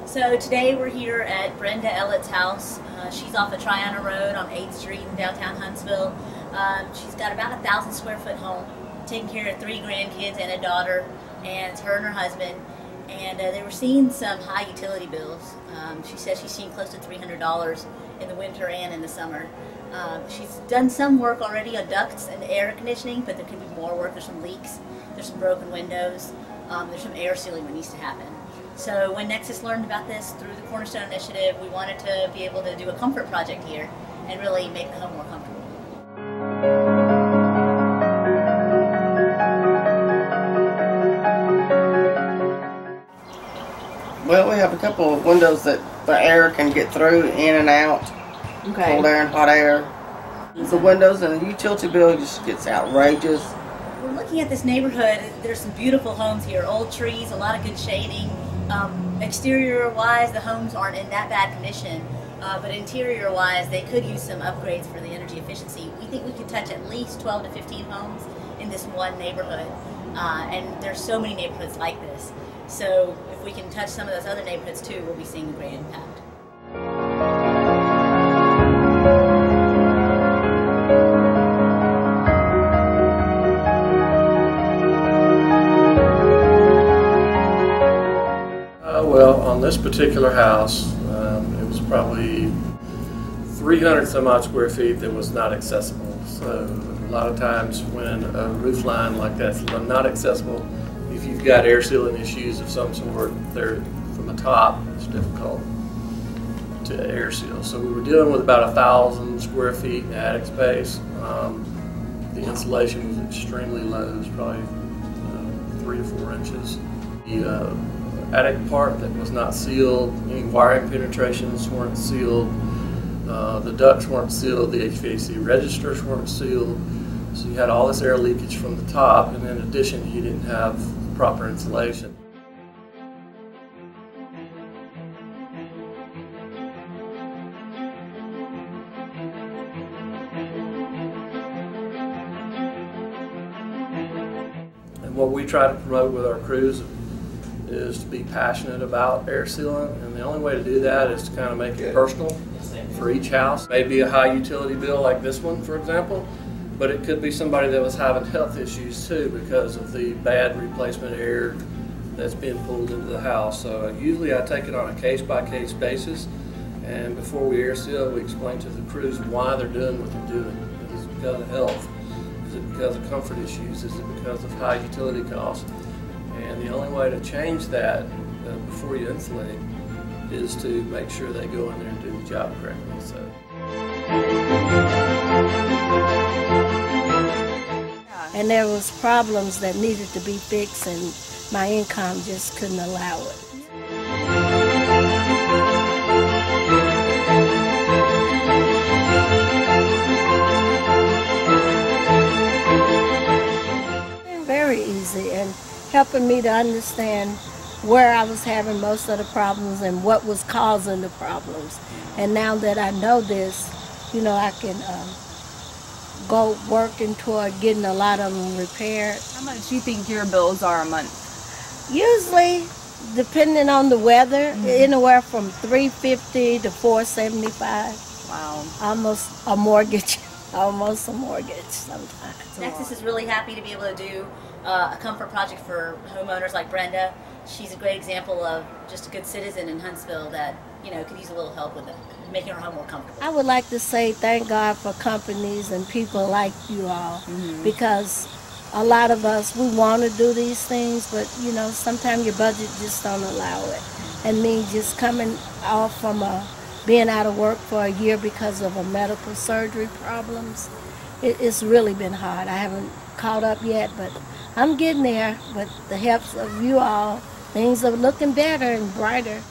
So today we're here at Brenda Ellett's house. She's off of Triana Road on 8th Street in downtown Huntsville. She's got about 1,000 square foot home, taking care of 3 grandkids and a daughter, and it's her and her husband. And they were seeing some high utility bills. She says she's seen close to $300 in the winter and in the summer. She's done some work already on ducts and air conditioning, but there could be more work. There's some leaks, there's some broken windows, there's some air sealing that needs to happen. So when Nexus learned about this through the Cornerstone Initiative, we wanted to be able to do a comfort project here and really make the home more comfortable. Well, we have a couple of windows that the air can get through, in and out. Okay. Cold air and hot air. The windows and the utility bill just gets outrageous. We're looking at this neighborhood. There's some beautiful homes here, old trees, a lot of good shading. Exterior-wise, the homes aren't in that bad condition, but interior-wise, they could use some upgrades for the energy efficiency. We think we could touch at least 12 to 15 homes in this one neighborhood, and there's so many neighborhoods like this. So if we can touch some of those other neighborhoods too, we'll be seeing a great impact. Well, on this particular house, it was probably 300 some odd square feet that was not accessible. So a lot of times when a roof line like that's not accessible, if you've got air sealing issues of some sort, they're from the top, it's difficult to air seal. So we were dealing with about 1,000 square feet in attic space. The insulation was extremely low, it was probably 3 to 4 inches. The attic part that was not sealed, any wiring penetrations weren't sealed, the ducts weren't sealed, the HVAC registers weren't sealed, so you had all this air leakage from the top, and in addition you didn't have proper insulation. And what we try to promote with our crews is to be passionate about air sealing, and the only way to do that is to kind of make it personal for each house. Maybe a high utility bill like this one, for example, but it could be somebody that was having health issues too because of the bad replacement air that's being pulled into the house. So usually I take it on a case-by-case basis, and before we air seal, we explain to the crews why they're doing what they're doing. Is it because of health? Is it because of comfort issues? Is it because of high utility costs? And the only way to change that before you insulate is to make sure they go in there and do the job correctly. So. And there was problems that needed to be fixed, and my income just couldn't allow it. Very easy, and helping me to understand where I was having most of the problems and what was causing the problems. And now that I know this, you know, I can go working toward getting a lot of them repaired. How much do you think your bills are a month? Usually, depending on the weather, anywhere from $350 to $475. Wow. Almost a mortgage. Almost a mortgage sometimes. Nexus is really happy to be able to do a comfort project for homeowners like Brenda. She's a great example of just a good citizen in Huntsville that, you know, could use a little help with it, making her home more comfortable. I would like to say thank God for companies and people like you all, because a lot of us, we want to do these things, but, you know, sometimes your budget just don't allow it. And me just coming off from being out of work for a year because of a medical surgery problems, it's really been hard. I haven't caught up yet, but I'm getting there. With the help of you all, things are looking better and brighter.